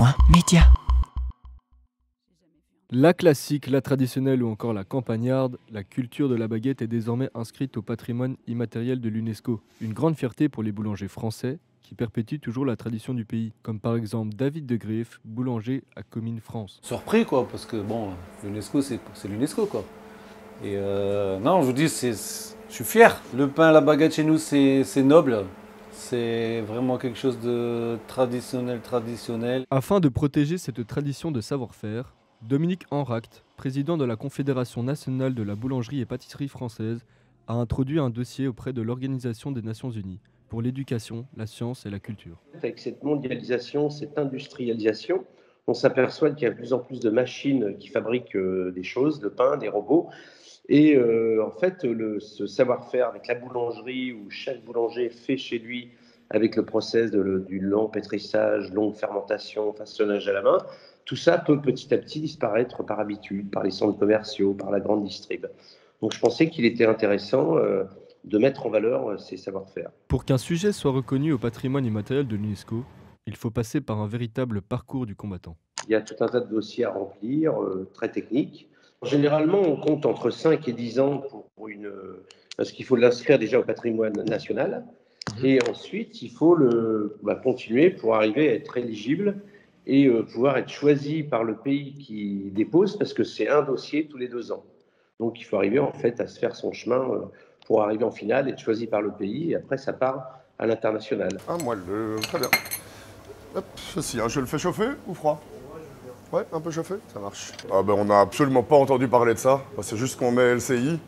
Mammouth.media. La classique, la traditionnelle ou encore la campagnarde, la culture de la baguette est désormais inscrite au patrimoine immatériel de l'UNESCO. Une grande fierté pour les boulangers français qui perpétuent toujours la tradition du pays, comme par exemple David de Greef, boulanger à Comines, France. Surpris quoi, parce que bon, l'UNESCO c'est l'UNESCO quoi. Et non, je vous dis, je suis fier. Le pain à la baguette chez nous c'est noble. C'est vraiment quelque chose de traditionnel. Afin de protéger cette tradition de savoir-faire, Dominique Enract, président de la Confédération nationale de la boulangerie et pâtisserie française, a introduit un dossier auprès de l'Organisation des Nations Unies pour l'éducation, la science et la culture. Avec cette mondialisation, cette industrialisation, on s'aperçoit qu'il y a de plus en plus de machines qui fabriquent des choses, le pain, des robots. Et en fait, ce savoir-faire avec la boulangerie, où chaque boulanger fait chez lui avec le process du long pétrissage, longue fermentation, façonnage à la main, tout ça peut petit à petit disparaître par habitude, par les centres commerciaux, par la grande distrib. Donc je pensais qu'il était intéressant de mettre en valeur ces savoir-faire. Pour qu'un sujet soit reconnu au patrimoine immatériel de l'UNESCO, il faut passer par un véritable parcours du combattant. Il y a tout un tas de dossiers à remplir, très techniques. Généralement, on compte entre 5 et 10 ans parce qu'il faut l'inscrire déjà au patrimoine national. Et ensuite, il faut continuer pour arriver à être éligible et pouvoir être choisi par le pays qui dépose, parce que c'est un dossier tous les 2 ans. Donc, il faut arriver en fait à se faire son chemin pour arriver en finale, être choisi par le pays, et après, ça part à l'international. Ah, moi, très bien. Hop, ceci, hein, je le fais chauffer ou froid? Ouais, un peu chauffé, ça marche. Ah ben, on n'a absolument pas entendu parler de ça. C'est juste qu'on met LCI.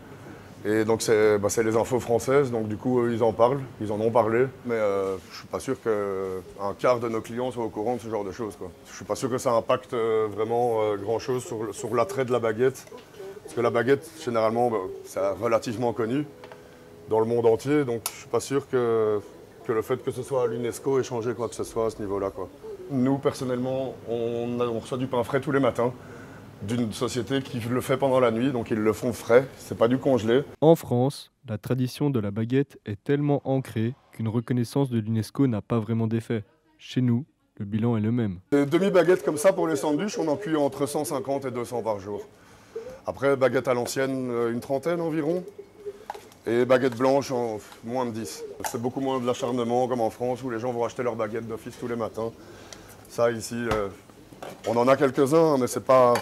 Et donc c'est les infos françaises, donc du coup ils en parlent, ils en ont parlé. Mais je suis pas sûr qu'un quart de nos clients soient au courant de ce genre de choses, quoi. Je suis pas sûr que ça impacte vraiment grand chose sur l'attrait de la baguette. Parce que la baguette, généralement, c'est relativement connu dans le monde entier. Donc je suis pas sûr que le fait que ce soit à l'UNESCO ait changé quoi que ce soit à ce niveau-là, quoi. Nous, personnellement, on reçoit du pain frais tous les matins d'une société qui le fait pendant la nuit, donc ils le font frais, c'est pas du congelé. En France, la tradition de la baguette est tellement ancrée qu'une reconnaissance de l'UNESCO n'a pas vraiment d'effet. Chez nous, le bilan est le même. Des demi-baguettes comme ça pour les sandwichs, on en cuit entre 150 et 200 par jour. Après, baguette à l'ancienne, une trentaine environ. Et baguette blanche, moins de 10. C'est beaucoup moins de l'acharnement comme en France où les gens vont acheter leurs baguettes d'office tous les matins. Ça ici, on en a quelques-uns, mais c'est pas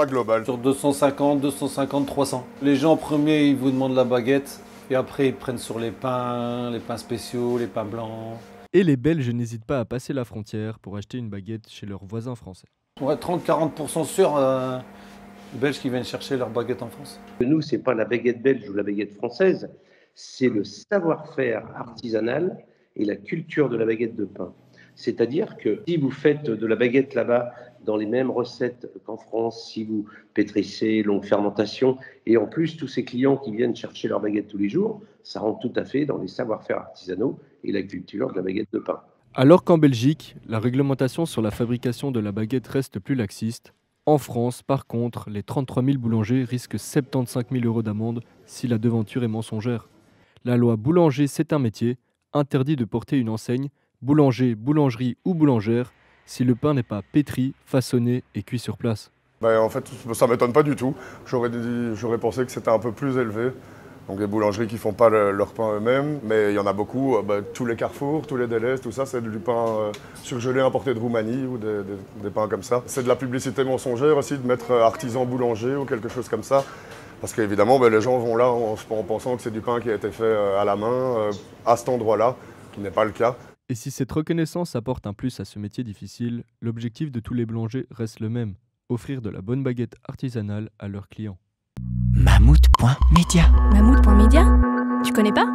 global. Sur 250, 300. Les gens en premier, ils vous demandent la baguette. Et après, ils prennent sur les pains spéciaux, les pains blancs. Et les Belges n'hésitent pas à passer la frontière pour acheter une baguette chez leurs voisins français. Ouais, 30-40% sur les Belges qui viennent chercher leur baguette en France. Nous, c'est pas la baguette belge ou la baguette française, c'est le savoir-faire artisanal et la culture de la baguette de pain. C'est-à-dire que si vous faites de la baguette là-bas dans les mêmes recettes qu'en France, si vous pétrissez, longue fermentation, et en plus tous ces clients qui viennent chercher leur baguette tous les jours, ça rentre tout à fait dans les savoir-faire artisanaux et la culture de la baguette de pain. Alors qu'en Belgique, la réglementation sur la fabrication de la baguette reste plus laxiste, en France, par contre, les 33 000 boulangers risquent 75 000 € d'amende si la devanture est mensongère. La loi boulanger, c'est un métier, interdit de porter une enseigne boulanger, boulangerie ou boulangère si le pain n'est pas pétri, façonné et cuit sur place. En fait, ça ne m'étonne pas du tout. J'aurais pensé que c'était un peu plus élevé. Donc les boulangeries qui ne font pas leur pain eux-mêmes, mais il y en a beaucoup. Tous les Carrefour, tous les Delhaize, tout ça, c'est du pain surgelé importé de Roumanie ou des pains comme ça. C'est de la publicité mensongère aussi de mettre artisan boulanger ou quelque chose comme ça. Parce qu'évidemment, les gens vont là en pensant que c'est du pain qui a été fait à la main, à cet endroit-là, qui n'est pas le cas. Et si cette reconnaissance apporte un plus à ce métier difficile, l'objectif de tous les boulangers reste le même, offrir de la bonne baguette artisanale à leurs clients. Mammouth.media. Mammouth.media? Tu connais pas?